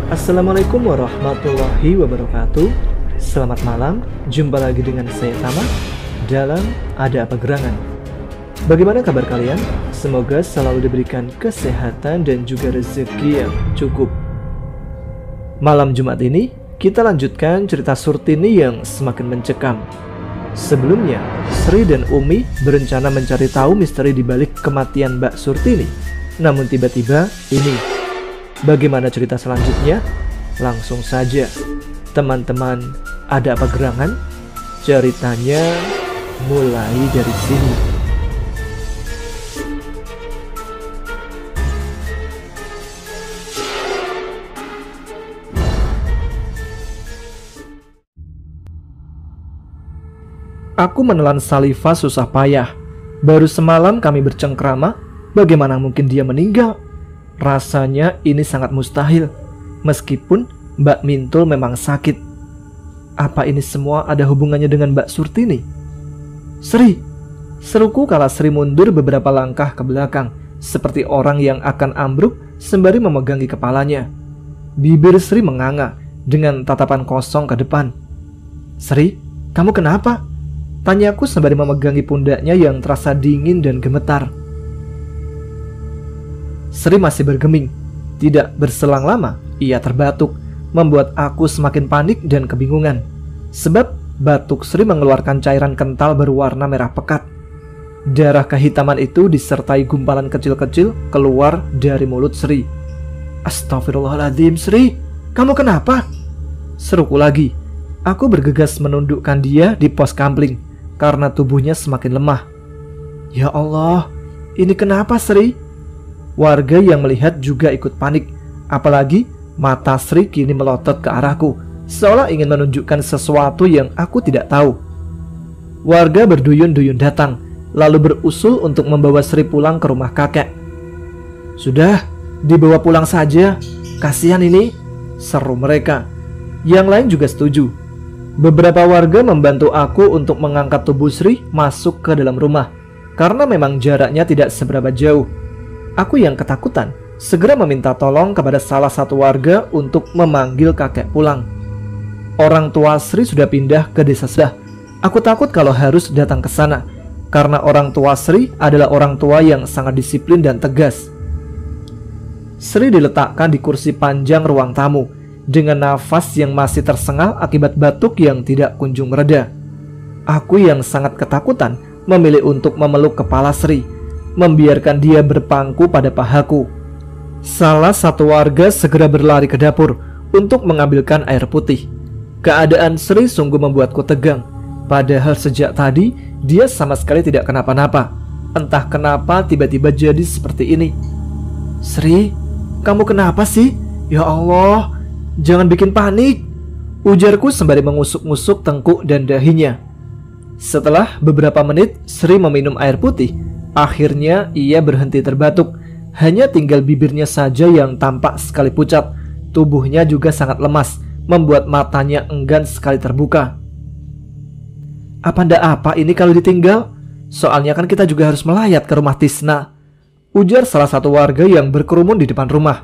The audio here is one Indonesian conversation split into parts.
Assalamualaikum warahmatullahi wabarakatuh. Selamat malam, jumpa lagi dengan saya Tama dalam Ada Apa Gerangan. Bagaimana kabar kalian? Semoga selalu diberikan kesehatan dan juga rezeki yang cukup. Malam Jumat ini, kita lanjutkan cerita Surtini yang semakin mencekam. Sebelumnya, Sri dan Umi berencana mencari tahu misteri di balik kematian Mbak Surtini. Namun tiba-tiba ini. Bagaimana cerita selanjutnya? Langsung saja, teman-teman, ada apa gerangan? Ceritanya mulai dari sini. Aku menelan Salifah susah payah. Baru semalam kami bercengkrama, bagaimana mungkin dia meninggal? Rasanya ini sangat mustahil, meskipun Mbak Mintul memang sakit. Apa ini semua ada hubungannya dengan Mbak Surtini? Sri, seruku kala Sri mundur beberapa langkah ke belakang, seperti orang yang akan ambruk sembari memegangi kepalanya. Bibir Sri menganga dengan tatapan kosong ke depan. Sri, kamu kenapa? Tanyaku sembari memegangi pundaknya yang terasa dingin dan gemetar. Sri masih bergeming. Tidak berselang lama, ia terbatuk, membuat aku semakin panik dan kebingungan. Sebab batuk Sri mengeluarkan cairan kental berwarna merah pekat. Darah kehitaman itu disertai gumpalan kecil-kecil keluar dari mulut Sri. Astagfirullahaladzim, Sri, kamu kenapa? Seruku lagi. Aku bergegas menundukkan dia di pos kampling karena tubuhnya semakin lemah. Ya Allah, ini kenapa, Sri? Warga yang melihat juga ikut panik. Apalagi mata Sri kini melotot ke arahku, seolah ingin menunjukkan sesuatu yang aku tidak tahu. Warga berduyun-duyun datang, lalu berusul untuk membawa Sri pulang ke rumah kakek. Sudah, dibawa pulang saja, kasihan ini, seru mereka. Yang lain juga setuju. Beberapa warga membantu aku untuk mengangkat tubuh Sri masuk ke dalam rumah, karena memang jaraknya tidak seberapa jauh. Aku yang ketakutan segera meminta tolong kepada salah satu warga untuk memanggil kakek pulang. Orang tua Sri sudah pindah ke desa sebelah. Aku takut kalau harus datang ke sana, karena orang tua Sri adalah orang tua yang sangat disiplin dan tegas. Sri diletakkan di kursi panjang ruang tamu, dengan nafas yang masih tersengal akibat batuk yang tidak kunjung mereda. Aku yang sangat ketakutan memilih untuk memeluk kepala Sri, membiarkan dia berpangku pada pahaku. Salah satu warga segera berlari ke dapur untuk mengambilkan air putih. Keadaan Sri sungguh membuatku tegang. Padahal sejak tadi dia sama sekali tidak kenapa-napa. Entah kenapa tiba-tiba jadi seperti ini. Sri, kamu kenapa sih? Ya Allah, jangan bikin panik, ujarku sembari mengusuk-ngusuk tengkuk dan dahinya. Setelah beberapa menit Sri meminum air putih, akhirnya ia berhenti terbatuk. Hanya tinggal bibirnya saja yang tampak sekali pucat. Tubuhnya juga sangat lemas, membuat matanya enggan sekali terbuka. Apa ndak apa ini kalau ditinggal? Soalnya kan kita juga harus melayat ke rumah Tisna, ujar salah satu warga yang berkerumun di depan rumah.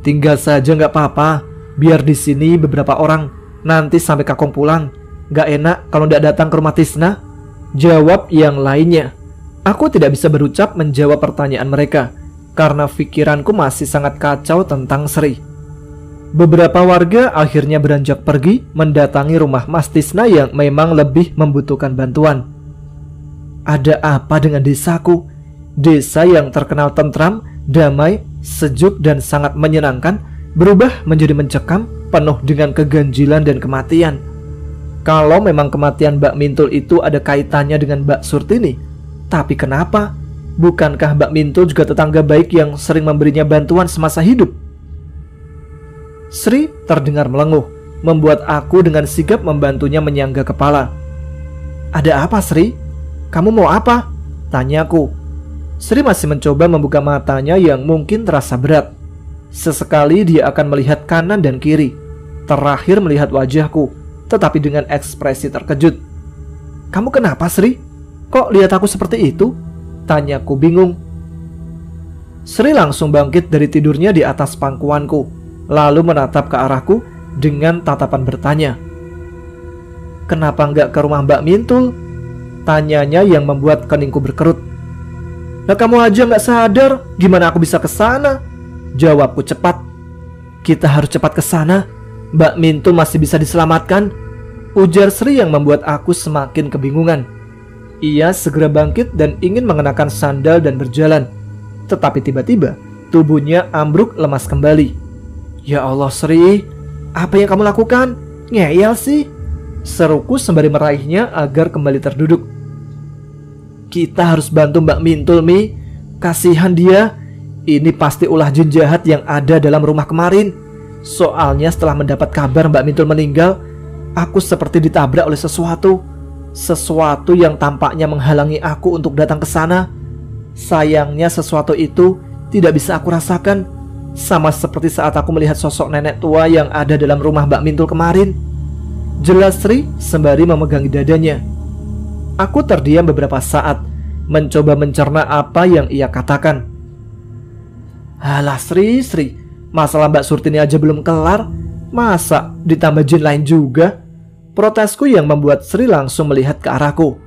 Tinggal saja nggak apa-apa, biar di sini beberapa orang, nanti sampai kakong pulang. Nggak enak kalau ndak datang ke rumah Tisna, jawab yang lainnya. Aku tidak bisa berucap menjawab pertanyaan mereka, karena pikiranku masih sangat kacau tentang Sri. Beberapa warga akhirnya beranjak pergi mendatangi rumah Mas Tisna yang memang lebih membutuhkan bantuan. Ada apa dengan desaku? Desa yang terkenal tentram, damai, sejuk dan sangat menyenangkan berubah menjadi mencekam, penuh dengan keganjilan dan kematian. Kalau memang kematian Mbak Mintul itu ada kaitannya dengan Mbak Surtini, tapi kenapa? Bukankah Mbak Mintul juga tetangga baik yang sering memberinya bantuan semasa hidup? Sri terdengar melenguh, membuat aku dengan sigap membantunya menyangga kepala. Ada apa, Sri? Kamu mau apa? Tanyaku. Sri masih mencoba membuka matanya yang mungkin terasa berat. Sesekali dia akan melihat kanan dan kiri, terakhir melihat wajahku, tetapi dengan ekspresi terkejut. Kamu kenapa, Sri? Kok lihat aku seperti itu? Tanyaku bingung. Sri langsung bangkit dari tidurnya di atas pangkuanku. lalu menatap ke arahku dengan tatapan bertanya. "Kenapa nggak ke rumah Mbak Mintul?" tanyanya yang membuat keningku berkerut. "Lah kamu aja nggak sadar, gimana aku bisa ke sana?" jawabku cepat. "Kita harus cepat ke sana. Mbak Mintul masih bisa diselamatkan," ujar Sri yang membuat aku semakin kebingungan. Ia segera bangkit dan ingin mengenakan sandal dan berjalan. Tetapi tiba-tiba tubuhnya ambruk lemas kembali. "Ya Allah Sri, apa yang kamu lakukan? Ngeyel sih," seruku sembari meraihnya agar kembali terduduk. "Kita harus bantu Mbak Mintul, Mi. Kasihan dia. Ini pasti ulah jin jahat yang ada dalam rumah kemarin. Soalnya setelah mendapat kabar Mbak Mintul meninggal, aku seperti ditabrak oleh sesuatu. Sesuatu yang tampaknya menghalangi aku untuk datang ke sana. Sayangnya sesuatu itu tidak bisa aku rasakan. Sama seperti saat aku melihat sosok nenek tua yang ada dalam rumah Mbak Mintul kemarin," jelas Sri sembari memegangi dadanya. Aku terdiam beberapa saat, mencoba mencerna apa yang ia katakan. "Halah Sri, masalah Mbak Surtini aja belum kelar, masa ditambah jin lain juga?" protesku yang membuat Sri langsung melihat ke arahku.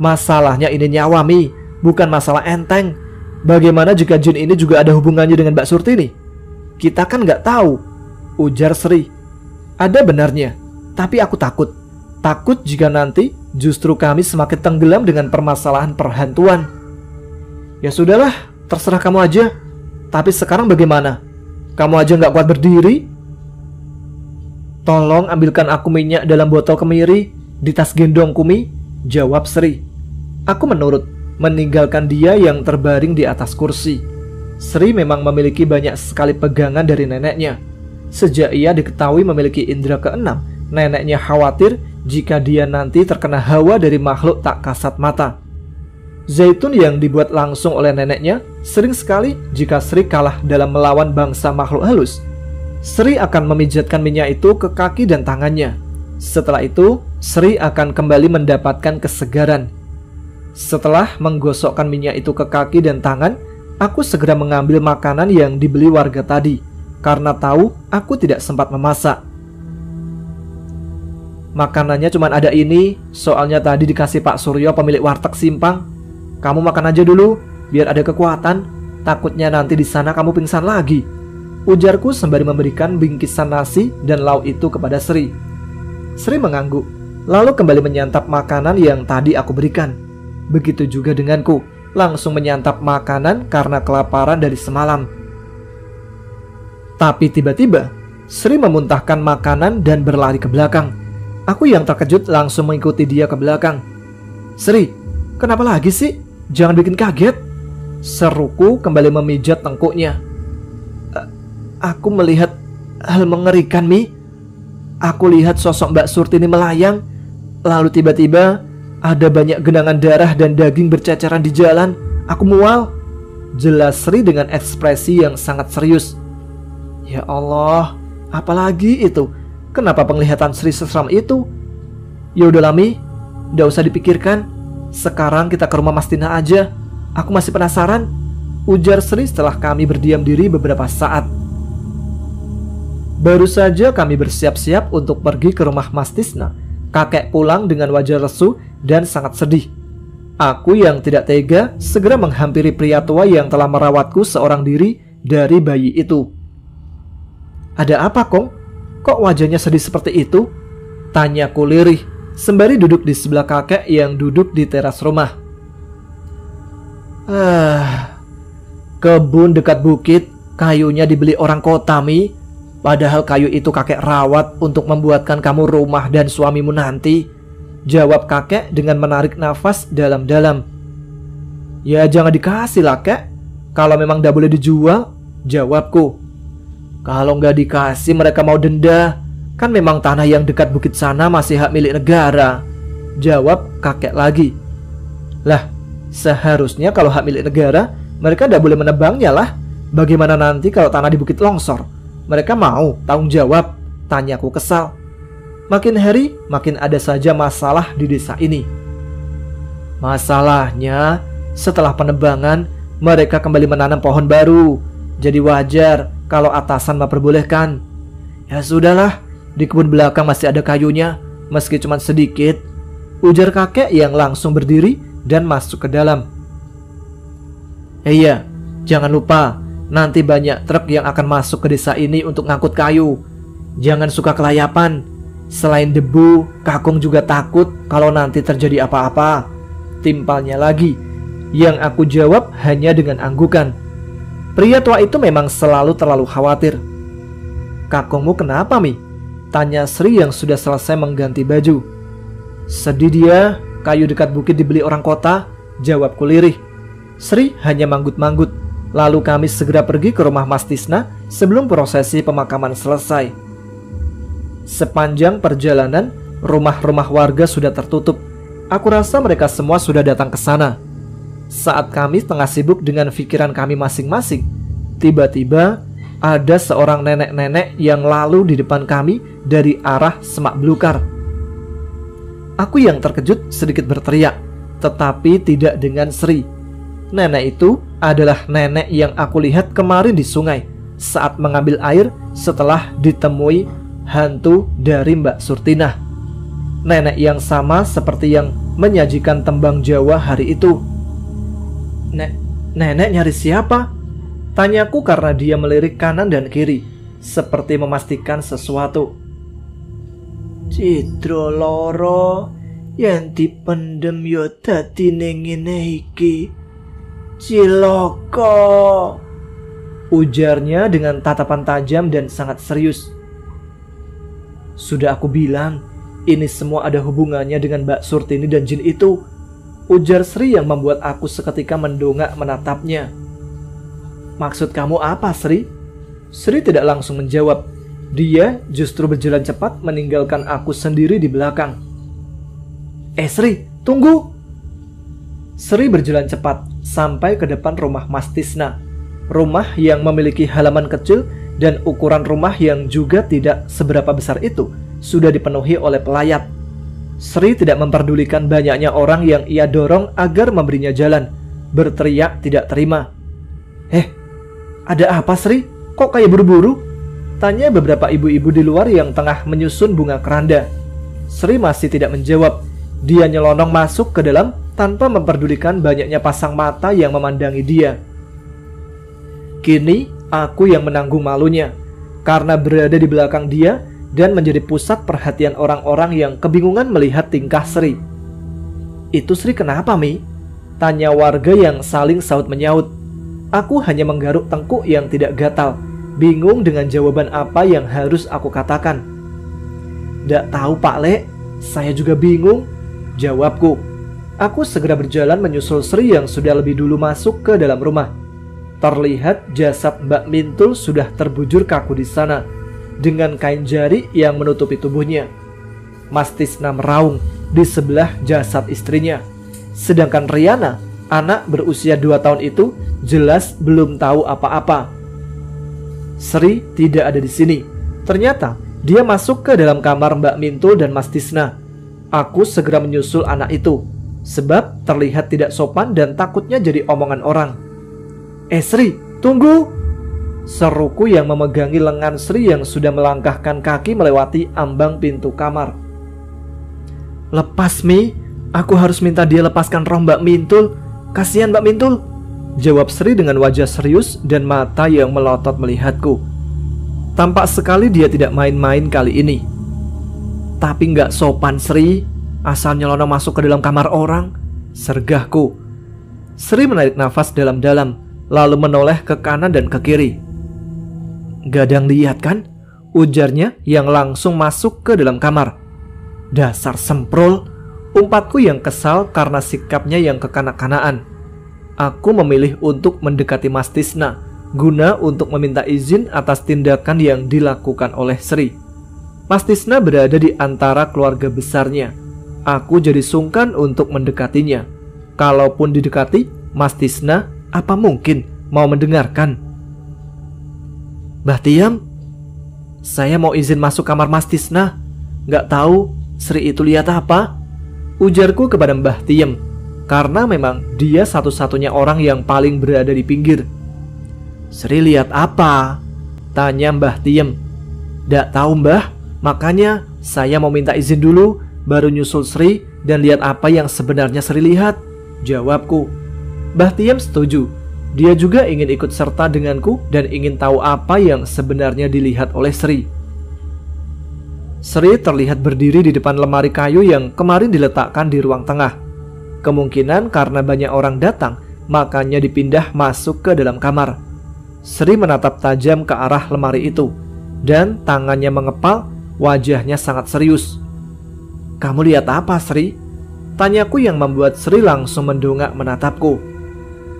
"Masalahnya ini nyawa, Mi, bukan masalah enteng. Bagaimana jika jin ini juga ada hubungannya dengan Mbak Surtini? Kita kan nggak tahu," ujar Sri. "Ada benarnya, tapi aku takut. Takut jika nanti justru kami semakin tenggelam dengan permasalahan perhantuan." "Ya sudahlah, terserah kamu aja. Tapi sekarang bagaimana? Kamu aja nggak kuat berdiri?" "Tolong ambilkan aku minyak dalam botol kemiri di tas gendongku, Mi," jawab Sri. Aku menurut, meninggalkan dia yang terbaring di atas kursi. Sri memang memiliki banyak sekali pegangan dari neneknya. Sejak ia diketahui memiliki indera keenam, neneknya khawatir jika dia nanti terkena hawa dari makhluk tak kasat mata. Zaitun yang dibuat langsung oleh neneknya sering sekali jika Sri kalah dalam melawan bangsa makhluk halus. Sri akan memijatkan minyak itu ke kaki dan tangannya. Setelah itu, Sri akan kembali mendapatkan kesegaran. Setelah menggosokkan minyak itu ke kaki dan tangan, aku segera mengambil makanan yang dibeli warga tadi, karena tahu aku tidak sempat memasak. "Makanannya cuma ada ini, soalnya tadi dikasih Pak Suryo pemilik warteg Simpang. Kamu makan aja dulu, biar ada kekuatan. Takutnya nanti di sana kamu pingsan lagi," ujarku sembari memberikan bingkisan nasi dan lauk itu kepada Sri. Sri mengangguk, lalu kembali menyantap makanan yang tadi aku berikan. Begitu juga denganku, langsung menyantap makanan karena kelaparan dari semalam. Tapi tiba-tiba, Sri memuntahkan makanan dan berlari ke belakang. Aku yang terkejut langsung mengikuti dia ke belakang. "Sri, kenapa lagi sih? Jangan bikin kaget," seruku kembali memijat tengkuknya. Aku melihat hal mengerikan, Mi. Aku lihat sosok Mbak Surtini melayang, lalu tiba-tiba ada banyak genangan darah dan daging berceceran di jalan. Aku mual," jelas Sri dengan ekspresi yang sangat serius. Ya Allah, apalagi itu? Kenapa penglihatan Sri seseram itu? "Ya udah Mi, nggak usah dipikirkan. Sekarang kita ke rumah Mas Tina aja. Aku masih penasaran," ujar Sri setelah kami berdiam diri beberapa saat. Baru saja kami bersiap-siap untuk pergi ke rumah Mas Tisna, kakek pulang dengan wajah lesu dan sangat sedih. Aku yang tidak tega segera menghampiri pria tua yang telah merawatku seorang diri dari bayi itu. "Ada apa, Kong? Kok wajahnya sedih seperti itu?" tanyaku lirih sembari duduk di sebelah kakek yang duduk di teras rumah. Kebun dekat bukit, kayunya dibeli orang kota, Mi. Padahal kayu itu kakek rawat untuk membuatkan kamu rumah dan suamimu nanti," jawab kakek dengan menarik nafas dalam-dalam. "Ya jangan dikasih lah, Kek. Kalau memang tidak boleh dijual," jawabku. "Kalau nggak dikasih mereka mau denda. Kan memang tanah yang dekat bukit sana masih hak milik negara," jawab kakek lagi. "Lah, seharusnya kalau hak milik negara mereka tidak boleh menebangnya lah. Bagaimana nanti kalau tanah di bukit longsor? Mereka mau tanggung jawab?" tanyaku kesal. Makin hari makin ada saja masalah di desa ini. Masalahnya, setelah penebangan mereka kembali menanam pohon baru. Jadi wajar kalau atasan memperbolehkan. Ya sudahlah, di kebun belakang masih ada kayunya, meski cuma sedikit, ujar kakek yang langsung berdiri dan masuk ke dalam. Iya, jangan lupa, nanti banyak truk yang akan masuk ke desa ini untuk ngangkut kayu. Jangan suka kelayapan. Selain debu, Kakung juga takut kalau nanti terjadi apa-apa. Timpalnya lagi. Yang aku jawab hanya dengan anggukan. Pria tua itu memang selalu terlalu khawatir. Kakungmu kenapa, Mi? Tanya Sri yang sudah selesai mengganti baju. Sedih dia, kayu dekat bukit dibeli orang kota, jawabku lirih. Sri hanya manggut-manggut. Lalu kami segera pergi ke rumah Mas Tisna sebelum prosesi pemakaman selesai. Sepanjang perjalanan, rumah-rumah warga sudah tertutup. Aku rasa mereka semua sudah datang ke sana. Saat kami tengah sibuk dengan pikiran kami masing-masing, tiba-tiba ada seorang nenek-nenek yang lalu di depan kami dari arah semak belukar. Aku yang terkejut sedikit berteriak, tetapi tidak dengan Sri. Nenek itu adalah nenek yang aku lihat kemarin di sungai saat mengambil air setelah ditemui hantu dari Mbak Surtinah. Nenek yang sama seperti yang menyajikan tembang Jawa hari itu. Nenek nyari siapa? Tanyaku karena dia melirik kanan dan kiri, seperti memastikan sesuatu. Cidro loro yang dipendem yo dadi ning ngene iki. Ciloko, ujarnya dengan tatapan tajam dan sangat serius. Sudah aku bilang, ini semua ada hubungannya dengan Mbak Surtini dan jin itu, ujar Sri yang membuat aku seketika mendongak menatapnya. Maksud kamu apa, Sri? Sri tidak langsung menjawab. Dia justru berjalan cepat meninggalkan aku sendiri di belakang. Sri, tunggu! Sri berjalan cepat sampai ke depan rumah Mas Tisna. Rumah yang memiliki halaman kecil dan ukuran rumah yang juga tidak seberapa besar itu sudah dipenuhi oleh pelayat. Sri tidak memperdulikan banyaknya orang yang ia dorong agar memberinya jalan, berteriak tidak terima. Ada apa, Sri? Kok kayak buru-buru? Tanya beberapa ibu-ibu di luar yang tengah menyusun bunga keranda. Sri masih tidak menjawab. Dia nyelonong masuk ke dalam tanpa memperdulikan banyaknya pasang mata yang memandangi dia. Kini aku yang menanggung malunya karena berada di belakang dia dan menjadi pusat perhatian orang-orang yang kebingungan melihat tingkah Sri. Itu Sri kenapa, Mi? Tanya warga yang saling saut menyaut. Aku hanya menggaruk tengkuk yang tidak gatal, bingung dengan jawaban apa yang harus aku katakan. "Nggak tahu, Pak Le, saya juga bingung," jawabku. Aku segera berjalan menyusul Sri yang sudah lebih dulu masuk ke dalam rumah. Terlihat jasad Mbak Mintul sudah terbujur kaku di sana, dengan kain jari yang menutupi tubuhnya. Mas Tisna meraung di sebelah jasad istrinya. Sedangkan Riana, anak berusia 2 tahun itu, jelas belum tahu apa-apa. Sri tidak ada di sini. Ternyata dia masuk ke dalam kamar Mbak Mintul dan Mas Tisna. Aku segera menyusul anak itu, sebab terlihat tidak sopan dan takutnya jadi omongan orang. Sri, tunggu! Seruku yang memegangi lengan Sri yang sudah melangkahkan kaki melewati ambang pintu kamar. Lepas, Mi, aku harus minta dia lepaskan roh Mbak Mintul. Kasihan Mbak Mintul, jawab Sri dengan wajah serius dan mata yang melotot melihatku. Tampak sekali dia tidak main-main kali ini. Tapi nggak sopan, Sri, asal nyelonong masuk ke dalam kamar orang, sergahku. Sri menarik nafas dalam-dalam, lalu menoleh ke kanan dan ke kiri. "Gak ada yang lihat kan?" ujarnya yang langsung masuk ke dalam kamar. Dasar semprol, umpatku yang kesal karena sikapnya yang kekanak-kanaan. Aku memilih untuk mendekati Mas Tisna, guna untuk meminta izin atas tindakan yang dilakukan oleh Sri. Mas Tisna berada di antara keluarga besarnya. Aku jadi sungkan untuk mendekatinya. Kalaupun didekati, Mas Tisna apa mungkin mau mendengarkan? "Mbah Tiam, saya mau izin masuk kamar Mas Tisna. Gak tahu Sri itu lihat apa?" ujarku kepada Mbah Tiem, karena memang dia satu-satunya orang yang paling berada di pinggir. "Sri lihat apa?" Tanya Mbah Tiem. "Dak tahu Mbah, makanya saya mau minta izin dulu, baru nyusul Sri dan lihat apa yang sebenarnya Sri lihat," jawabku. Mbah Tiem setuju. Dia juga ingin ikut serta denganku dan ingin tahu apa yang sebenarnya dilihat oleh Sri. Sri terlihat berdiri di depan lemari kayu yang kemarin diletakkan di ruang tengah. Kemungkinan karena banyak orang datang, makanya dipindah masuk ke dalam kamar. Sri menatap tajam ke arah lemari itu, dan tangannya mengepal, wajahnya sangat serius. "Kamu lihat apa, Sri?" tanyaku yang membuat Sri langsung mendongak menatapku.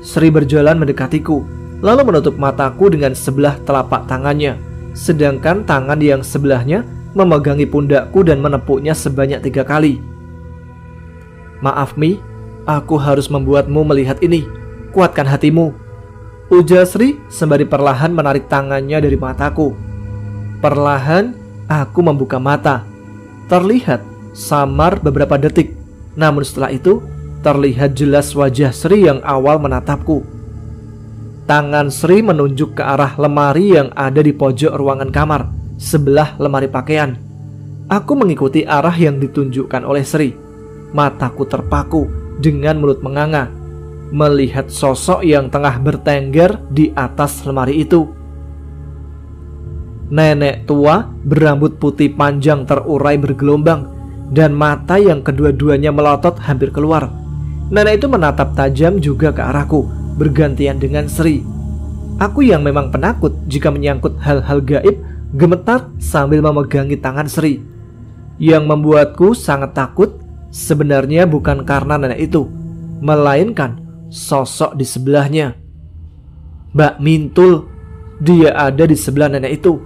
Sri berjalan mendekatiku, lalu menutup mataku dengan sebelah telapak tangannya, sedangkan tangan yang sebelahnya memegangi pundakku dan menepuknya sebanyak 3 kali. "Maaf Mi, aku harus membuatmu melihat ini. Kuatkan hatimu," ujar Sri sembari perlahan menarik tangannya dari mataku. Perlahan aku membuka mata. Terlihat samar beberapa detik, namun setelah itu terlihat jelas wajah Sri yang awal menatapku. Tangan Sri menunjuk ke arah lemari yang ada di pojok ruangan kamar, sebelah lemari pakaian. Aku mengikuti arah yang ditunjukkan oleh Sri. Mataku terpaku dengan mulut menganga, melihat sosok yang tengah bertengger di atas lemari itu. Nenek tua berambut putih panjang terurai bergelombang, dan mata yang kedua-duanya melotot hampir keluar. Nenek itu menatap tajam juga ke arahku, bergantian dengan Sri. Aku yang memang penakut jika menyangkut hal-hal gaib, gemetar sambil memegangi tangan Sri. Yang membuatku sangat takut sebenarnya bukan karena nenek itu, melainkan sosok di sebelahnya. Mbak Mintul. Dia ada di sebelah nenek itu.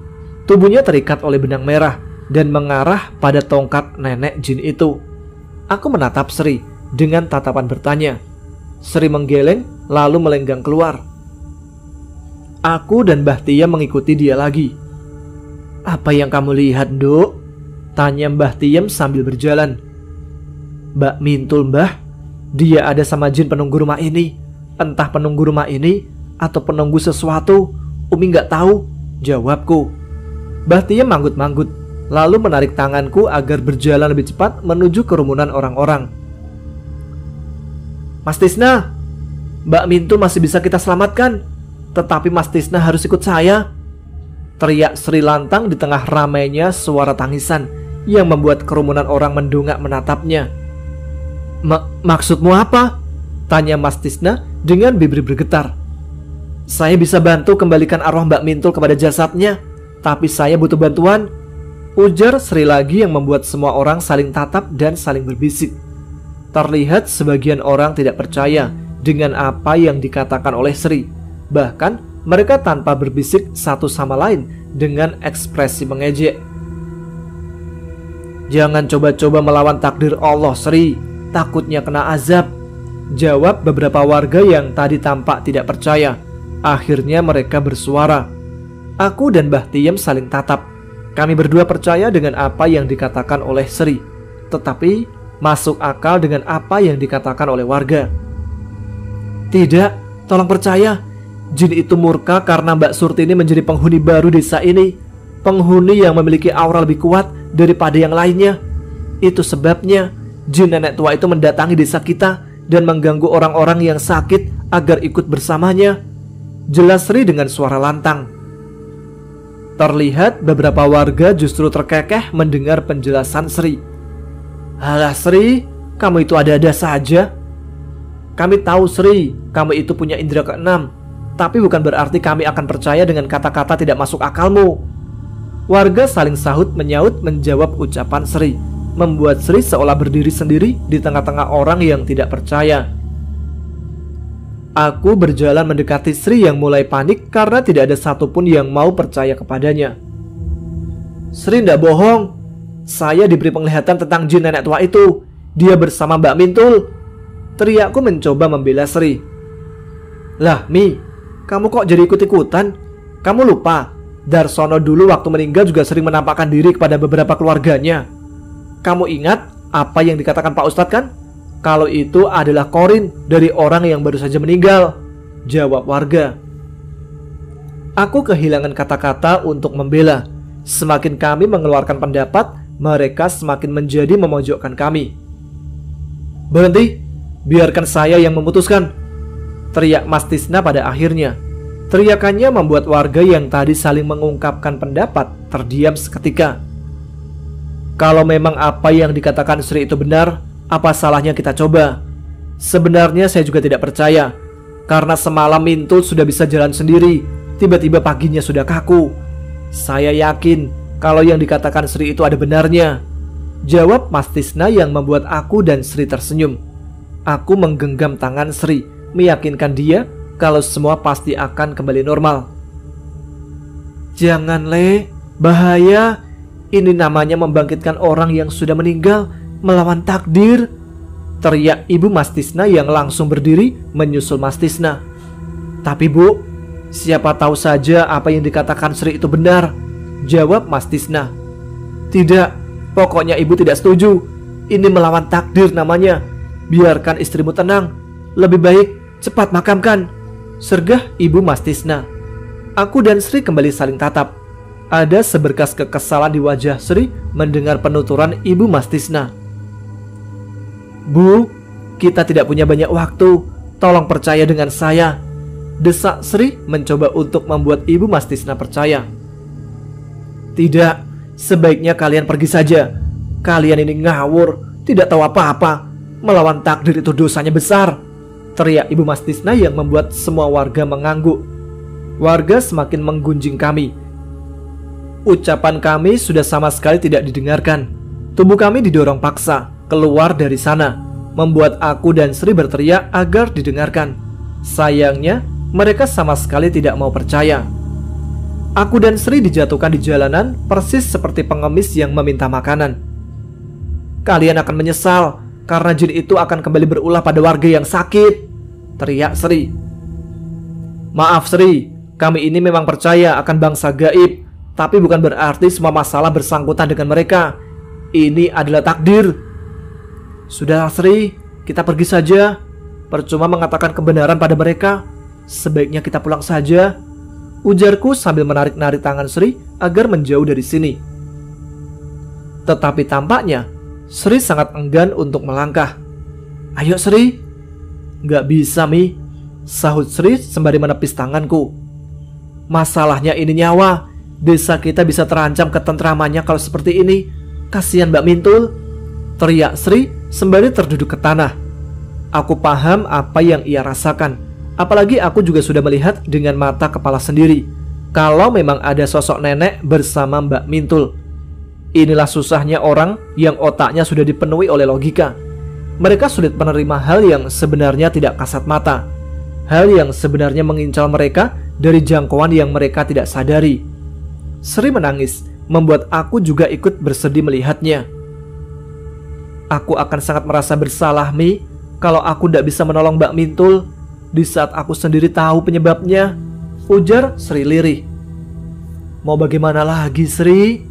Tubuhnya terikat oleh benang merah dan mengarah pada tongkat nenek jin itu. Aku menatap Sri dengan tatapan bertanya. Sri menggeleng lalu melenggang keluar. Aku dan Mbah Tiem mengikuti dia lagi. "Apa yang kamu lihat, Nduk?" tanya Mbah Tiem sambil berjalan. "Mbak Mintul, Mbah. Dia ada sama jin penunggu rumah ini. Entah penunggu rumah ini atau penunggu sesuatu, Umi nggak tahu," jawabku. Mbah Tiem manggut-manggut, lalu menarik tanganku agar berjalan lebih cepat menuju kerumunan orang-orang. "Mas Tisna, Mbak Mintul masih bisa kita selamatkan, tetapi Mas Tisna harus ikut saya," teriak Sri lantang di tengah ramainya suara tangisan yang membuat kerumunan orang mendongak menatapnya. Maksudmu apa?" tanya Mas Tisna dengan bibir bergetar. "Saya bisa bantu kembalikan arwah Mbak Mintul kepada jasadnya, tapi saya butuh bantuan," ujar Sri lagi yang membuat semua orang saling tatap dan saling berbisik. Terlihat sebagian orang tidak percaya dengan apa yang dikatakan oleh Sri. Bahkan mereka tanpa berbisik satu sama lain dengan ekspresi mengejek. "Jangan coba-coba melawan takdir Allah, Sri. Takutnya kena azab," jawab beberapa warga yang tadi tampak tidak percaya. Akhirnya mereka bersuara. Aku dan Mbah Tiem saling tatap. Kami berdua percaya dengan apa yang dikatakan oleh Sri, tetapi masuk akal dengan apa yang dikatakan oleh warga. "Tidak, tolong percaya. Jin itu murka karena Mbak Surtini menjadi penghuni baru desa ini. Penghuni yang memiliki aura lebih kuat daripada yang lainnya. Itu sebabnya jin nenek tua itu mendatangi desa kita dan mengganggu orang-orang yang sakit agar ikut bersamanya," jelas Sri dengan suara lantang. Terlihat beberapa warga justru terkekeh mendengar penjelasan Sri. "Halah Sri, kamu itu ada-ada saja. Kami tahu Sri, kamu itu punya indera keenam, tapi bukan berarti kami akan percaya dengan kata-kata tidak masuk akalmu." Warga saling sahut menyaut menjawab ucapan Sri, membuat Sri seolah berdiri sendiri di tengah-tengah orang yang tidak percaya. Aku berjalan mendekati Sri yang mulai panik karena tidak ada satupun yang mau percaya kepadanya. "Sri ndak bohong. Saya diberi penglihatan tentang jin nenek tua itu. Dia bersama Mbak Mintul," teriakku mencoba membela Sri. "Lah Mi, kamu kok jadi ikut-ikutan? Kamu lupa, Darsono dulu waktu meninggal juga sering menampakkan diri kepada beberapa keluarganya. Kamu ingat apa yang dikatakan Pak Ustadz kan? Kalau itu adalah korin dari orang yang baru saja meninggal," jawab warga. Aku kehilangan kata-kata untuk membela. Semakin kami mengeluarkan pendapat, mereka semakin menjadi memojokkan kami. "Berhenti, biarkan saya yang memutuskan," teriak Mas Tisna pada akhirnya. Teriakannya membuat warga yang tadi saling mengungkapkan pendapat terdiam seketika. Kalau memang apa yang dikatakan Sri itu benar, apa salahnya kita coba? Sebenarnya saya juga tidak percaya, karena semalam Mintul sudah bisa jalan sendiri, tiba-tiba paginya sudah kaku. Saya yakin kalau yang dikatakan Sri itu ada benarnya, jawab Mas Tisna yang membuat aku dan Sri tersenyum. Aku menggenggam tangan Sri, meyakinkan dia kalau semua pasti akan kembali normal. "Jangan, Le, bahaya. Ini namanya membangkitkan orang yang sudah meninggal, melawan takdir," teriak ibu Mas Tisna yang langsung berdiri menyusul Mas Tisna. "Tapi Bu, siapa tahu saja apa yang dikatakan Sri itu benar," jawab Mas Tisna. "Tidak, pokoknya ibu tidak setuju. Ini melawan takdir namanya. Biarkan istrimu tenang. Lebih baik cepat makamkan," sergah ibu Mas Tisna. Aku dan Sri kembali saling tatap. Ada seberkas kekesalan di wajah Sri mendengar penuturan ibu Mas Tisna. "Bu, kita tidak punya banyak waktu. Tolong percaya dengan saya," desak Sri mencoba untuk membuat ibu Mas Tisna percaya. "Tidak, sebaiknya kalian pergi saja. Kalian ini ngawur, tidak tahu apa-apa. Melawan takdir itu dosanya besar," teriak ibu Mas Tisna yang membuat semua warga mengangguk. Warga semakin menggunjing kami. Ucapan kami sudah sama sekali tidak didengarkan. Tubuh kami didorong paksa keluar dari sana, membuat aku dan Sri berteriak agar didengarkan. Sayangnya, mereka sama sekali tidak mau percaya. Aku dan Sri dijatuhkan di jalanan persis seperti pengemis yang meminta makanan. "Kalian akan menyesal, karena jin itu akan kembali berulah pada warga yang sakit," teriak Sri. "Maaf Sri, kami ini memang percaya akan bangsa gaib, tapi bukan berarti semua masalah bersangkutan dengan mereka. Ini adalah takdir." "Sudah Sri, kita pergi saja. Percuma mengatakan kebenaran pada mereka. Sebaiknya kita pulang saja," ujarku sambil menarik-narik tangan Sri agar menjauh dari sini. Tetapi tampaknya Sri sangat enggan untuk melangkah. "Ayo Sri." "Gak bisa Mi," sahut Sri sembari menepis tanganku. "Masalahnya ini nyawa. Desa kita bisa terancam ketentramannya kalau seperti ini. Kasihan Mbak Mintul," teriak Sri sembari terduduk ke tanah. Aku paham apa yang ia rasakan. Apalagi aku juga sudah melihat dengan mata kepala sendiri kalau memang ada sosok nenek bersama Mbak Mintul. Inilah susahnya orang yang otaknya sudah dipenuhi oleh logika. Mereka sulit menerima hal yang sebenarnya tidak kasat mata, hal yang sebenarnya mengincar mereka dari jangkauan yang mereka tidak sadari. Sri menangis, membuat aku juga ikut bersedih melihatnya. "Aku akan sangat merasa bersalah Mi kalau aku tidak bisa menolong Mbak Mintul di saat aku sendiri tahu penyebabnya," ujar Sri lirih. "Mau bagaimana lagi Sri?"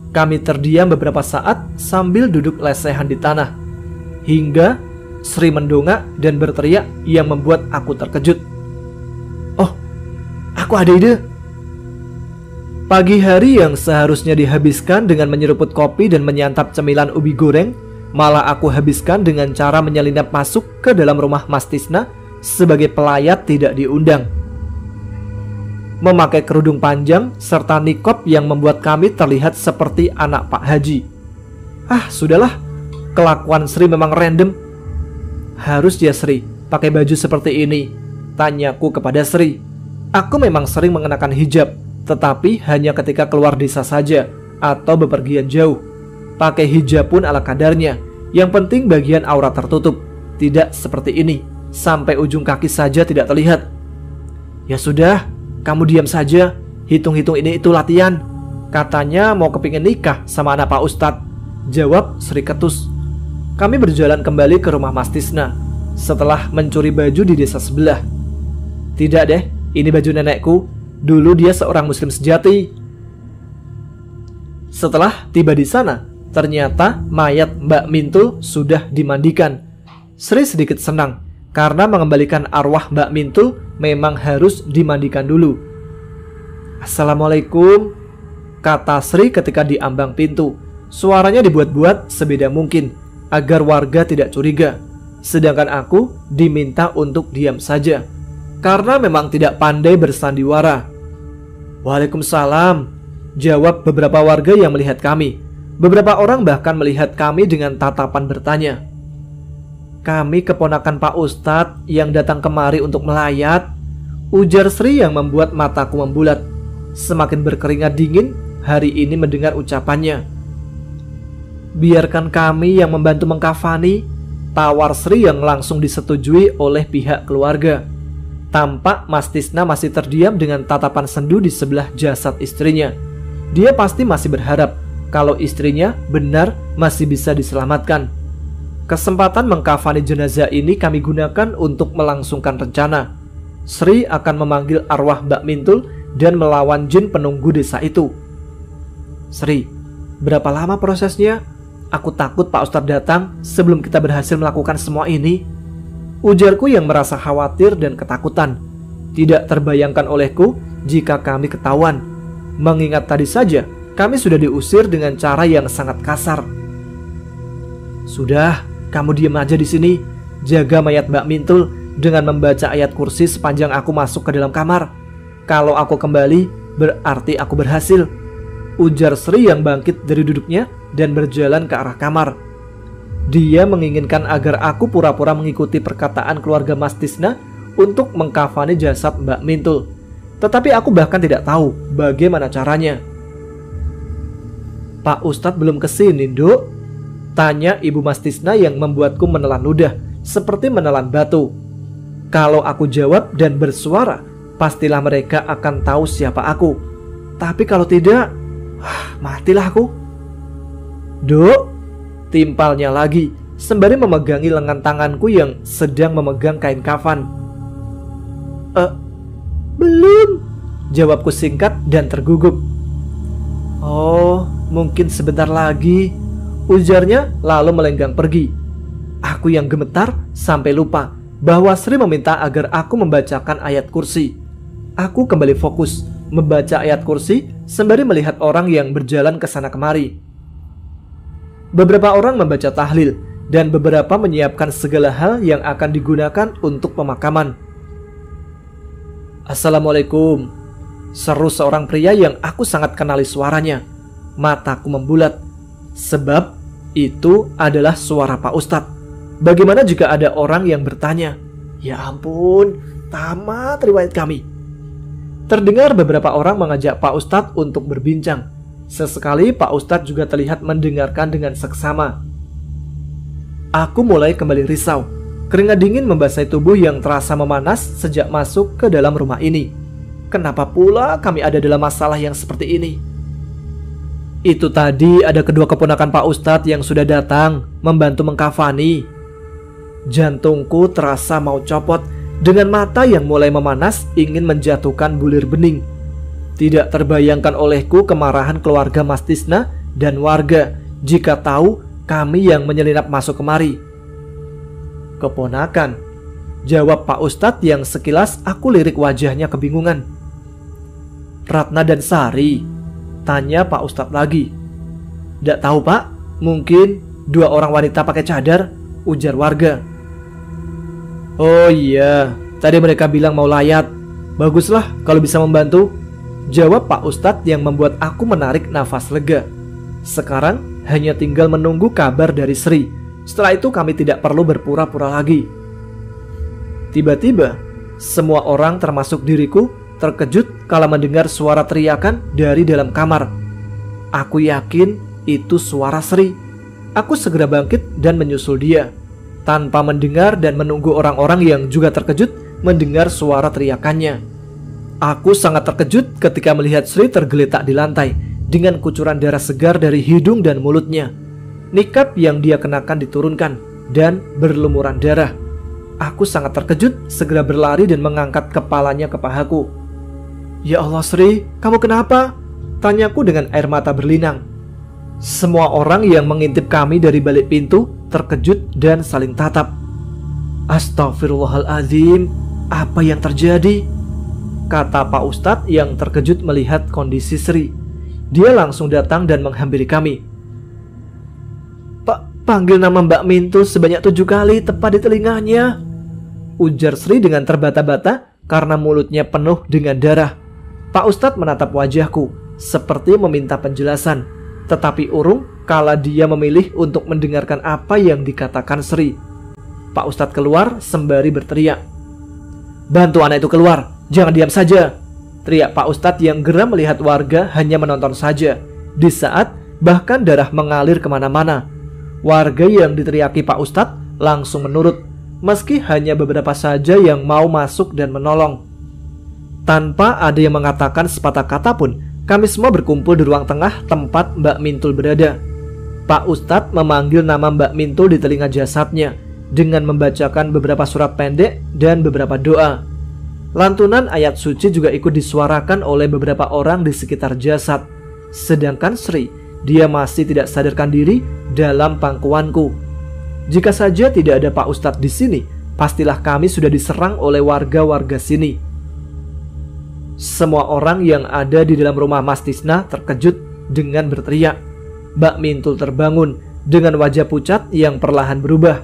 Kami terdiam beberapa saat sambil duduk lesehan di tanah, hingga Sri mendongak dan berteriak yang membuat aku terkejut. "Oh, aku ada ide." Pagi hari yang seharusnya dihabiskan dengan menyeruput kopi dan menyantap cemilan ubi goreng, malah aku habiskan dengan cara menyelinap masuk ke dalam rumah Mas Tisna sebagai pelayat tidak diundang. Memakai kerudung panjang serta nikob yang membuat kami terlihat seperti anak Pak Haji. Sudahlah, kelakuan Sri memang random. "Harus ya Sri pakai baju seperti ini?" tanyaku kepada Sri. Aku memang sering mengenakan hijab, tetapi hanya ketika keluar desa saja atau bepergian jauh. Pakai hijab pun ala kadarnya, yang penting bagian aurat tertutup. Tidak seperti ini, sampai ujung kaki saja tidak terlihat. "Ya sudah, kamu diam saja. Hitung-hitung ini itu latihan. Katanya mau kepingin nikah sama anak Pak Ustadz," jawab Sri ketus. Kami berjalan kembali ke rumah Mas Tisna setelah mencuri baju di desa sebelah. "Tidak deh, ini baju nenekku. Dulu dia seorang muslim sejati." Setelah tiba di sana, ternyata mayat Mbak Mintul sudah dimandikan. Sri sedikit senang karena mengembalikan arwah Mbak Mintul memang harus dimandikan dulu. "Assalamualaikum," kata Sri ketika di ambang pintu. Suaranya dibuat-buat sebeda mungkin agar warga tidak curiga. Sedangkan aku diminta untuk diam saja karena memang tidak pandai bersandiwara. "Waalaikumsalam," jawab beberapa warga yang melihat kami. Beberapa orang bahkan melihat kami dengan tatapan bertanya. "Kami keponakan Pak Ustadz yang datang kemari untuk melayat," ujar Sri yang membuat mataku membulat. Semakin berkeringat dingin hari ini mendengar ucapannya. "Biarkan kami yang membantu mengkafani," tawar Sri yang langsung disetujui oleh pihak keluarga. Tampak Mas Tisna masih terdiam dengan tatapan sendu di sebelah jasad istrinya. Dia pasti masih berharap kalau istrinya benar masih bisa diselamatkan. Kesempatan mengkafani jenazah ini kami gunakan untuk melangsungkan rencana. Sri akan memanggil arwah Mbak Mintul dan melawan jin penunggu desa itu. "Sri, berapa lama prosesnya? Aku takut Pak Ustadz datang sebelum kita berhasil melakukan semua ini," ujarku yang merasa khawatir dan ketakutan. Tidak terbayangkan olehku jika kami ketahuan. Mengingat tadi saja kami sudah diusir dengan cara yang sangat kasar. "Sudah, kamu diam aja di sini. Jaga mayat Mbak Mintul dengan membaca ayat kursi sepanjang aku masuk ke dalam kamar. Kalau aku kembali, berarti aku berhasil," ujar Sri yang bangkit dari duduknya dan berjalan ke arah kamar. Dia menginginkan agar aku pura-pura mengikuti perkataan keluarga Mas Tisna untuk mengkafani jasad Mbak Mintul. Tetapi aku bahkan tidak tahu bagaimana caranya. "Pak Ustadz belum kesini, Duk?" tanya ibu Mas Tisna yang membuatku menelan ludah seperti menelan batu. Kalau aku jawab dan bersuara, pastilah mereka akan tahu siapa aku. Tapi kalau tidak, matilah aku. "Duk," timpalnya lagi sembari memegangi lengan tanganku yang sedang memegang kain kafan. "Belum," jawabku singkat dan tergugup. "Oh, mungkin sebentar lagi," ujarnya lalu melenggang pergi. Aku yang gemetar sampai lupa bahwa Sri meminta agar aku membacakan ayat kursi. Aku kembali fokus membaca ayat kursi sembari melihat orang yang berjalan ke sana kemari. Beberapa orang membaca tahlil dan beberapa menyiapkan segala hal yang akan digunakan untuk pemakaman. "Assalamualaikum," seru seorang pria yang aku sangat kenali suaranya. Mataku membulat, sebab itu adalah suara Pak Ustadz. Bagaimana jika ada orang yang bertanya, "Ya ampun, tamat riwayat kami." Terdengar beberapa orang mengajak Pak Ustadz untuk berbincang. Sesekali Pak Ustadz juga terlihat mendengarkan dengan seksama. Aku mulai kembali risau. Keringat dingin membasahi tubuh yang terasa memanas sejak masuk ke dalam rumah ini. Kenapa pula kami ada dalam masalah yang seperti ini? Itu tadi ada kedua keponakan Pak Ustadz yang sudah datang membantu mengkafani. Jantungku terasa mau copot dengan mata yang mulai memanas ingin menjatuhkan bulir bening. Tidak terbayangkan olehku kemarahan keluarga Mas Tisna dan warga jika tahu kami yang menyelinap masuk kemari. "Keponakan," jawab Pak Ustadz yang sekilas aku lirik wajahnya kebingungan. "Ratna dan Sari?" tanya Pak Ustadz lagi. "Tidak tahu Pak, mungkin dua orang wanita pakai cadar," ujar warga. "Oh iya, tadi mereka bilang mau layat. Baguslah kalau bisa membantu," jawab Pak Ustadz yang membuat aku menarik nafas lega. Sekarang hanya tinggal menunggu kabar dari Sri. Setelah itu kami tidak perlu berpura-pura lagi. Tiba-tiba semua orang termasuk diriku terkejut kala mendengar suara teriakan dari dalam kamar. Aku yakin itu suara Sri. Aku segera bangkit dan menyusul dia, tanpa mendengar dan menunggu orang-orang yang juga terkejut mendengar suara teriakannya. Aku sangat terkejut ketika melihat Sri tergeletak di lantai dengan kucuran darah segar dari hidung dan mulutnya. Nikab yang dia kenakan diturunkan dan berlumuran darah. Aku sangat terkejut, segera berlari dan mengangkat kepalanya ke pahaku. "Ya Allah Sri, kamu kenapa?" tanyaku dengan air mata berlinang. Semua orang yang mengintip kami dari balik pintu terkejut dan saling tatap. Astagfirullahaladzim, apa yang terjadi? kata Pak Ustadz yang terkejut melihat kondisi Sri. Dia langsung datang dan menghampiri kami. "Pak, panggil nama Mbak Mintul sebanyak 7 kali tepat di telinganya," ujar Sri dengan terbata-bata karena mulutnya penuh dengan darah. Pak Ustadz menatap wajahku seperti meminta penjelasan, tetapi urung kala dia memilih untuk mendengarkan apa yang dikatakan Sri. Pak Ustadz keluar sembari berteriak, "Bantu anak itu keluar, jangan diam saja," teriak Pak Ustadz yang geram melihat warga hanya menonton saja. Di saat bahkan darah mengalir kemana-mana, warga yang diteriaki Pak Ustadz langsung menurut, meski hanya beberapa saja yang mau masuk dan menolong. Tanpa ada yang mengatakan sepatah kata pun, kami semua berkumpul di ruang tengah tempat Mbak Mintul berada. Pak Ustadz memanggil nama Mbak Mintul di telinga jasadnya dengan membacakan beberapa surat pendek dan beberapa doa. Lantunan ayat suci juga ikut disuarakan oleh beberapa orang di sekitar jasad. Sedangkan Sri, dia masih tidak sadarkan diri dalam pangkuanku. Jika saja tidak ada Pak Ustadz di sini, pastilah kami sudah diserang oleh warga-warga sini. Semua orang yang ada di dalam rumah Mas Tisna terkejut dengan berteriak. Mbak Mintul terbangun dengan wajah pucat yang perlahan berubah.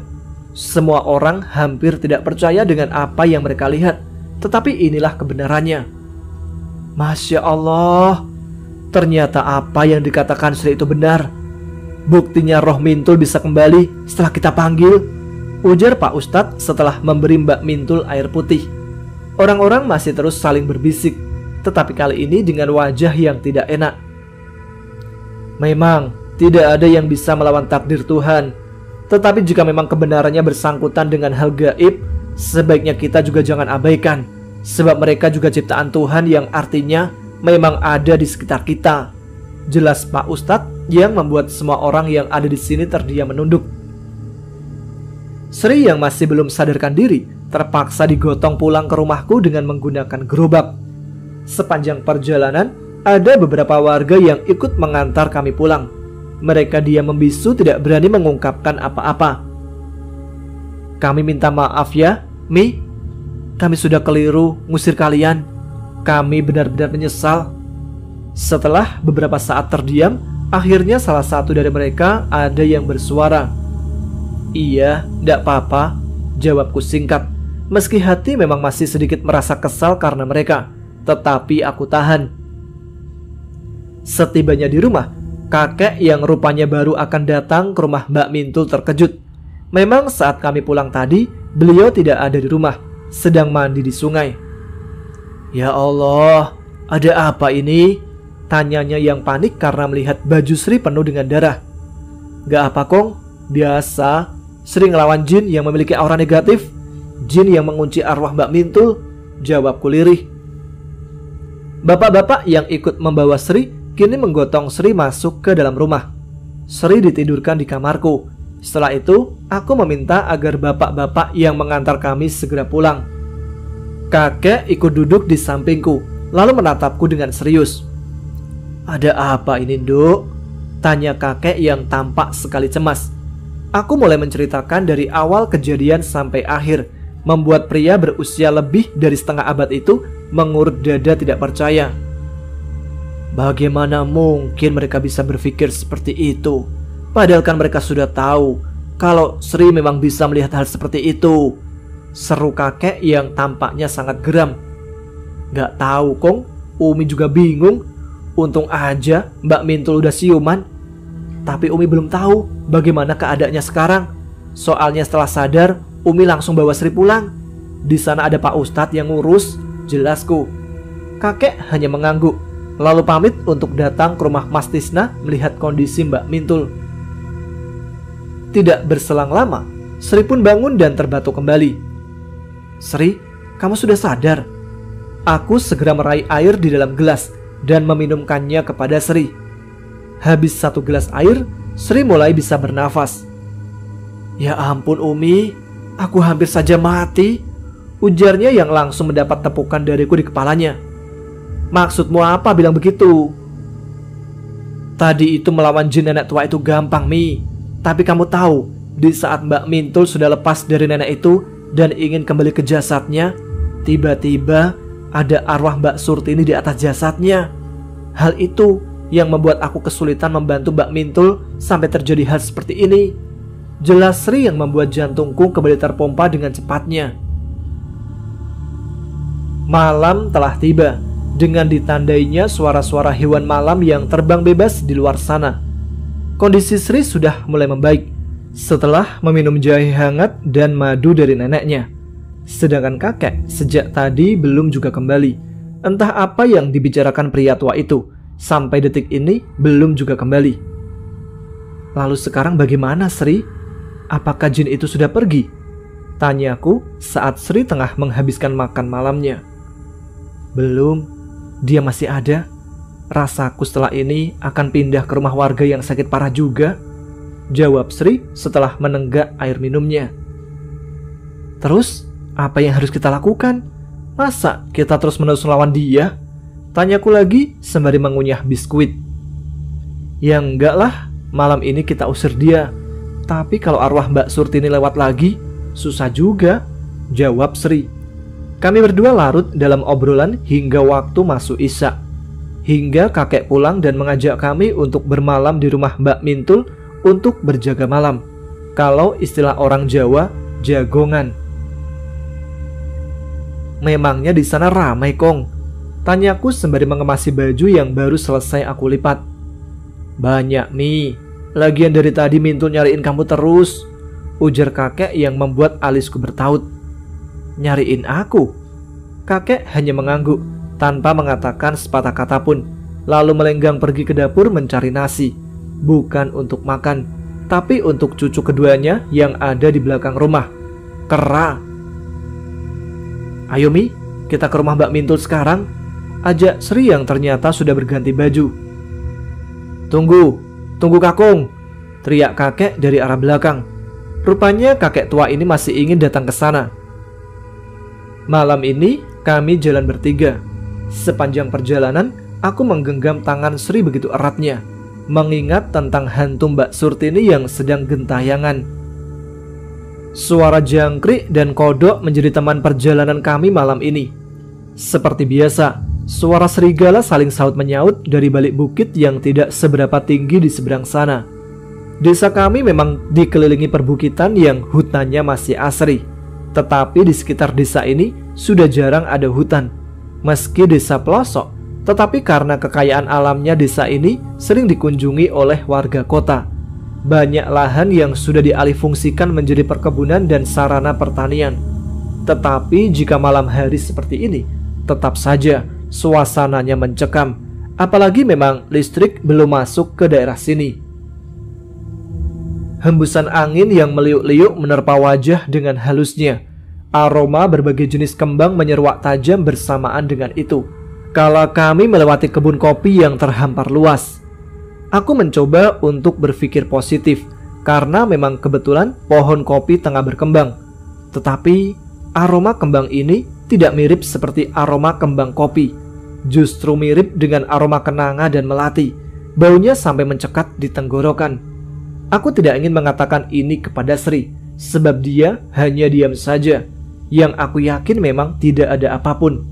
Semua orang hampir tidak percaya dengan apa yang mereka lihat, tetapi inilah kebenarannya. Masya Allah, ternyata apa yang dikatakan Sri itu benar. Buktinya roh Mintul bisa kembali setelah kita panggil, ujar Pak Ustadz setelah memberi Mbak Mintul air putih. Orang-orang masih terus saling berbisik, tetapi kali ini dengan wajah yang tidak enak. Memang tidak ada yang bisa melawan takdir Tuhan, tetapi jika memang kebenarannya bersangkutan dengan hal gaib, sebaiknya kita juga jangan abaikan, sebab mereka juga ciptaan Tuhan yang artinya memang ada di sekitar kita. Jelas Pak Ustadz yang membuat semua orang yang ada di sini terdiam menunduk. Sri yang masih belum sadarkan diri terpaksa digotong pulang ke rumahku dengan menggunakan gerobak. Sepanjang perjalanan ada beberapa warga yang ikut mengantar kami pulang. Mereka diam membisu, tidak berani mengungkapkan apa-apa. Kami minta maaf ya, Mi. Kami sudah keliru ngusir kalian. Kami benar-benar menyesal. Setelah beberapa saat terdiam, akhirnya salah satu dari mereka ada yang bersuara. Iya, tidak apa-apa, jawabku singkat. Meski hati memang masih sedikit merasa kesal karena mereka, tetapi aku tahan. Setibanya di rumah, kakek yang rupanya baru akan datang ke rumah Mbak Mintul terkejut. Memang saat kami pulang tadi, beliau tidak ada di rumah, sedang mandi di sungai. Ya Allah, ada apa ini? Tanyanya yang panik karena melihat baju Sri penuh dengan darah. Gak apa Kong, biasa. Sri ngelawan jin yang memiliki aura negatif, jin yang mengunci arwah Mbak Mintul, jawabku lirih. Bapak-bapak yang ikut membawa Sri kini menggotong Sri masuk ke dalam rumah. Sri ditidurkan di kamarku. Setelah itu, aku meminta agar bapak-bapak yang mengantar kami segera pulang. Kakek ikut duduk di sampingku, lalu menatapku dengan serius. Ada apa ini, Nduk? Tanya kakek yang tampak sekali cemas. Aku mulai menceritakan dari awal kejadian sampai akhir, membuat pria berusia lebih dari setengah abad itu mengurut dada tidak percaya. Bagaimana mungkin mereka bisa berpikir seperti itu? Padahal kan mereka sudah tahu kalau Sri memang bisa melihat hal seperti itu, seru kakek yang tampaknya sangat geram. Gak tahu Kong, Umi juga bingung. Untung aja Mbak Mintul udah siuman. Tapi Umi belum tahu bagaimana keadaannya sekarang. Soalnya setelah sadar, Umi langsung bawa Sri pulang. Di sana ada Pak Ustadz yang ngurus, jelasku. Kakek hanya mengangguk, lalu pamit untuk datang ke rumah Mas Tisna melihat kondisi Mbak Mintul. Tidak berselang lama, Sri pun bangun dan terbatuk kembali. Sri, kamu sudah sadar? Aku segera meraih air di dalam gelas dan meminumkannya kepada Sri. Habis 1 gelas air, Sri mulai bisa bernafas. Ya ampun Umi, aku hampir saja mati, ujarnya yang langsung mendapat tepukan dariku di kepalanya. Maksudmu apa bilang begitu? Tadi itu melawan jin nenek tua itu gampang Mi. Tapi kamu tahu, di saat Mbak Mintul sudah lepas dari nenek itu dan ingin kembali ke jasadnya, tiba-tiba ada arwah Mbak Surtini di atas jasadnya. Hal itu yang membuat aku kesulitan membantu Mbak Mintul sampai terjadi hal seperti ini. Jelas Sri yang membuat jantungku kembali terpompa dengan cepatnya. Malam telah tiba, dengan ditandainya suara-suara hewan malam yang terbang bebas di luar sana. Kondisi Sri sudah mulai membaik setelah meminum jahe hangat dan madu dari neneknya. Sedangkan kakek sejak tadi belum juga kembali. Entah apa yang dibicarakan pria tua itu, sampai detik ini belum juga kembali. Lalu sekarang bagaimana Sri? Apakah jin itu sudah pergi? Tanyaku saat Sri tengah menghabiskan makan malamnya. Belum, dia masih ada. Rasaku setelah ini akan pindah ke rumah warga yang sakit parah juga, jawab Sri setelah menenggak air minumnya. Terus, apa yang harus kita lakukan? Masa kita terus-menerus melawan dia? Tanyaku lagi sembari mengunyah biskuit. Ya enggak lah, malam ini kita usir dia. Tapi kalau arwah Mbak Surtini lewat lagi, susah juga, jawab Sri. Kami berdua larut dalam obrolan hingga waktu masuk Isya. Hingga kakek pulang dan mengajak kami untuk bermalam di rumah Mbak Mintul untuk berjaga malam. Kalau istilah orang Jawa, jagongan. Memangnya di sana ramai, Kong? Tanyaku sembari mengemasi baju yang baru selesai aku lipat. Banyak, Mi. Lagian dari tadi Mintul nyariin kamu terus, ujar kakek yang membuat alisku bertaut. Nyariin aku? Kakek hanya mengangguk tanpa mengatakan sepatah kata pun, lalu melenggang pergi ke dapur mencari nasi. Bukan untuk makan, tapi untuk cucu keduanya yang ada di belakang rumah, Kera. Ayo Mi, kita ke rumah Mbak Mintul sekarang, ajak Sri yang ternyata sudah berganti baju. Tunggu Kakung, teriak kakek dari arah belakang. Rupanya kakek tua ini masih ingin datang ke sana. Malam ini kami jalan bertiga. Sepanjang perjalanan aku menggenggam tangan Sri begitu eratnya, mengingat tentang hantu Mbak Surtini yang sedang gentayangan. Suara jangkrik dan kodok menjadi teman perjalanan kami malam ini. Seperti biasa, suara serigala saling saut menyaut dari balik bukit yang tidak seberapa tinggi di seberang sana. Desa kami memang dikelilingi perbukitan yang hutannya masih asri. Tetapi di sekitar desa ini sudah jarang ada hutan. Meski desa pelosok, tetapi karena kekayaan alamnya desa ini sering dikunjungi oleh warga kota. Banyak lahan yang sudah dialihfungsikan menjadi perkebunan dan sarana pertanian. Tetapi jika malam hari seperti ini, tetap saja suasananya mencekam. Apalagi memang listrik belum masuk ke daerah sini. Hembusan angin yang meliuk-liuk menerpa wajah dengan halusnya. Aroma berbagai jenis kembang menyeruak tajam bersamaan dengan itu. Kala kami melewati kebun kopi yang terhampar luas, aku mencoba untuk berpikir positif karena memang kebetulan pohon kopi tengah berkembang. Tetapi aroma kembang ini tidak mirip seperti aroma kembang kopi. Justru mirip dengan aroma kenanga dan melati. Baunya sampai mencekat di tenggorokan. Aku tidak ingin mengatakan ini kepada Sri, sebab dia hanya diam saja. Yang aku yakin memang tidak ada apapun.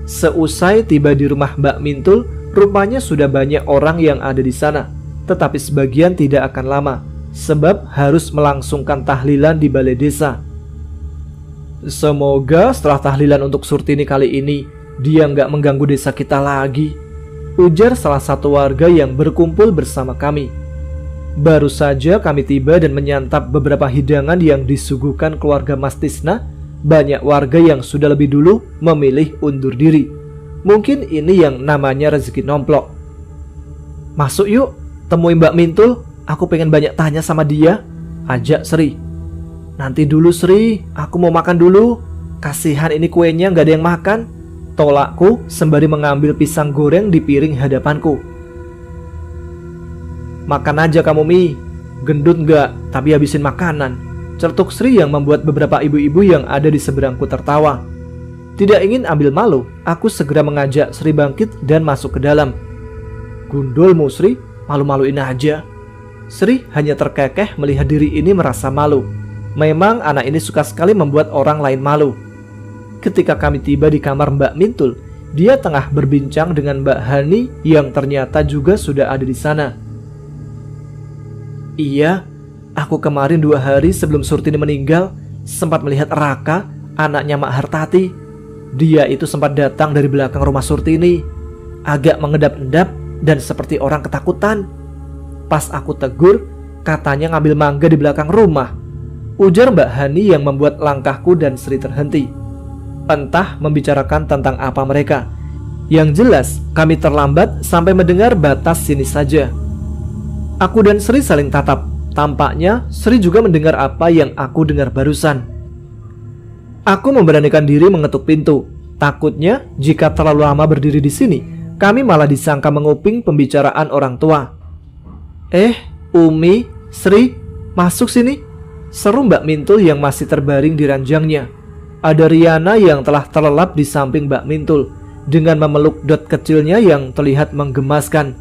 Seusai tiba di rumah Mbak Mintul, rupanya sudah banyak orang yang ada di sana. Tetapi sebagian tidak akan lama, sebab harus melangsungkan tahlilan di balai desa. Semoga setelah tahlilan untuk Surtini kali ini, dia nggak mengganggu desa kita lagi, ujar salah satu warga yang berkumpul bersama kami. Baru saja kami tiba dan menyantap beberapa hidangan yang disuguhkan keluarga Mas Tisna. Banyak warga yang sudah lebih dulu memilih undur diri. Mungkin ini yang namanya rezeki nomplok. Masuk yuk, temui Mbak Mintul. Aku pengen banyak tanya sama dia, ajak Sri. Nanti dulu Sri, aku mau makan dulu. Kasihan ini kuenya nggak ada yang makan, tolakku sembari mengambil pisang goreng di piring hadapanku. Makan aja kamu Mi, gendut nggak tapi habisin makanan, cetuk Sri yang membuat beberapa ibu-ibu yang ada di seberangku tertawa. Tidak ingin ambil malu, aku segera mengajak Sri bangkit dan masuk ke dalam. Gundulmu Sri, malu-maluin aja. Sri hanya terkekeh melihat diri ini merasa malu. Memang anak ini suka sekali membuat orang lain malu. ketika kami tiba di kamar Mbak Mintul, dia tengah berbincang dengan Mbak Hani yang ternyata juga sudah ada di sana. Iya, aku kemarin 2 hari sebelum Surtini meninggal sempat melihat Raka, anaknya Mak Hartati. Dia itu sempat datang dari belakang rumah Surtini, agak mengedap-edap dan seperti orang ketakutan. Pas aku tegur, katanya ngambil mangga di belakang rumah, ujar Mbak Hani yang membuat langkahku dan Sri terhenti. Entah membicarakan tentang apa mereka. Yang jelas kami terlambat sampai mendengar batas sini saja. Aku dan Sri saling tatap. Tampaknya Sri juga mendengar apa yang aku dengar barusan. Aku memberanikan diri mengetuk pintu. Takutnya jika terlalu lama berdiri di sini, kami malah disangka menguping pembicaraan orang tua. Umi, Sri, masuk sini, seru Mbak Mintul yang masih terbaring di ranjangnya. Ada Riana yang telah terlelap di samping Mbak Mintul dengan memeluk dot kecilnya yang terlihat menggemaskan.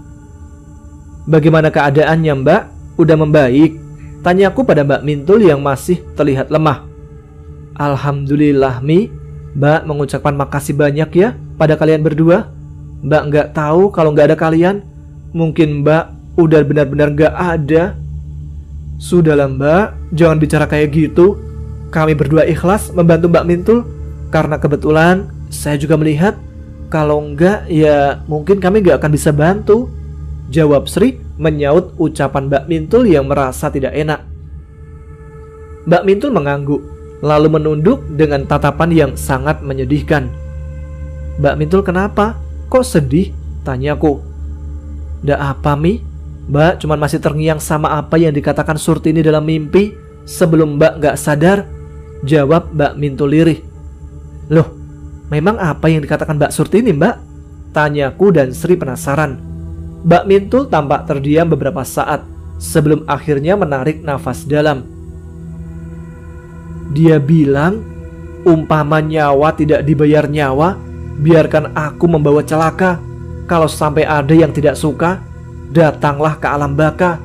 Bagaimana keadaannya, Mbak? Udah membaik? Tanyaku pada Mbak Mintul yang masih terlihat lemah. Alhamdulillah, Mi. Mbak mengucapkan makasih banyak ya pada kalian berdua. Mbak nggak tahu kalau nggak ada kalian, mungkin Mbak udah benar-benar nggak ada. Sudahlah Mbak, jangan bicara kayak gitu. Kami berdua ikhlas membantu Mbak Mintul, karena kebetulan saya juga melihat kalau enggak ya mungkin kami nggak akan bisa bantu, jawab Sri menyaut ucapan Mbak Mintul yang merasa tidak enak. Mbak Mintul mengangguk, lalu menunduk dengan tatapan yang sangat menyedihkan. Mbak Mintul kenapa? Kok sedih? Tanyaku. Nggak apa, Mi. Mbak cuma masih terngiang sama apa yang dikatakan Surtini dalam mimpi sebelum Mbak nggak sadar, jawab Mbak Mintul lirih. Loh, memang apa yang dikatakan Mbak Surtini, Mbak? Tanyaku dan Sri penasaran. Mbak Mintul tampak terdiam beberapa saat sebelum akhirnya menarik nafas dalam. Dia bilang, umpama nyawa tidak dibayar nyawa, biarkan aku membawa celaka. Kalau sampai ada yang tidak suka, datanglah ke alam baka.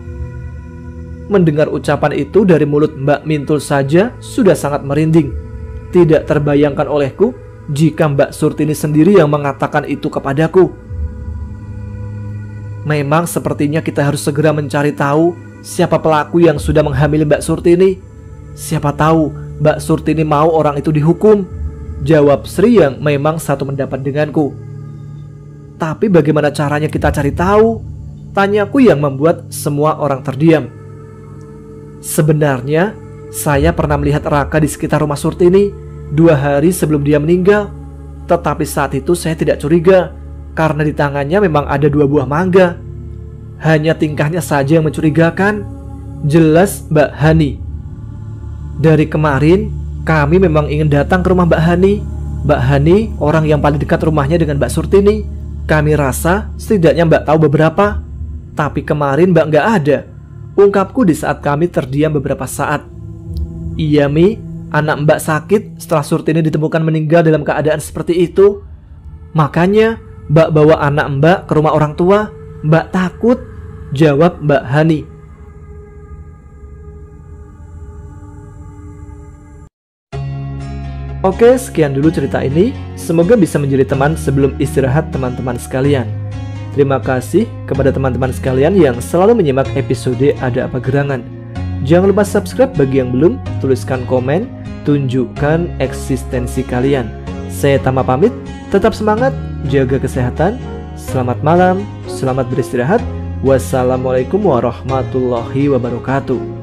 Mendengar ucapan itu dari mulut Mbak Mintul saja sudah sangat merinding. Tidak terbayangkan olehku jika Mbak Surtini sendiri yang mengatakan itu kepadaku. Memang sepertinya kita harus segera mencari tahu siapa pelaku yang sudah menghamili Mbak Surtini. Siapa tahu Mbak Surtini mau orang itu dihukum, jawab Sri yang memang satu pendapat denganku. Tapi bagaimana caranya kita cari tahu? Tanyaku yang membuat semua orang terdiam. Sebenarnya saya pernah melihat Raka di sekitar rumah Surtini 2 hari sebelum dia meninggal. Tetapi saat itu saya tidak curiga, karena di tangannya memang ada 2 buah mangga. Hanya tingkahnya saja yang mencurigakan, jelas Mbak Hani. Dari kemarin kami memang ingin datang ke rumah Mbak Hani. Mbak Hani orang yang paling dekat rumahnya dengan Mbak Surtini. Kami rasa setidaknya Mbak tahu beberapa. Tapi kemarin Mbak nggak ada, ungkapku di saat kami terdiam beberapa saat. Iya Mi, anak Mbak sakit setelah Surtini ditemukan meninggal dalam keadaan seperti itu. Makanya Mbak bawa anak Mbak ke rumah orang tua. Mbak takut, jawab Mbak Hani. Oke, sekian dulu cerita ini. Semoga bisa menjadi teman sebelum istirahat teman-teman sekalian. Terima kasih kepada teman-teman sekalian yang selalu menyimak episode Ada Apa Gerangan. Jangan lupa subscribe bagi yang belum, tuliskan komen, tunjukkan eksistensi kalian. Saya Tama pamit, tetap semangat, jaga kesehatan, selamat malam, selamat beristirahat. Wassalamualaikum warahmatullahi wabarakatuh.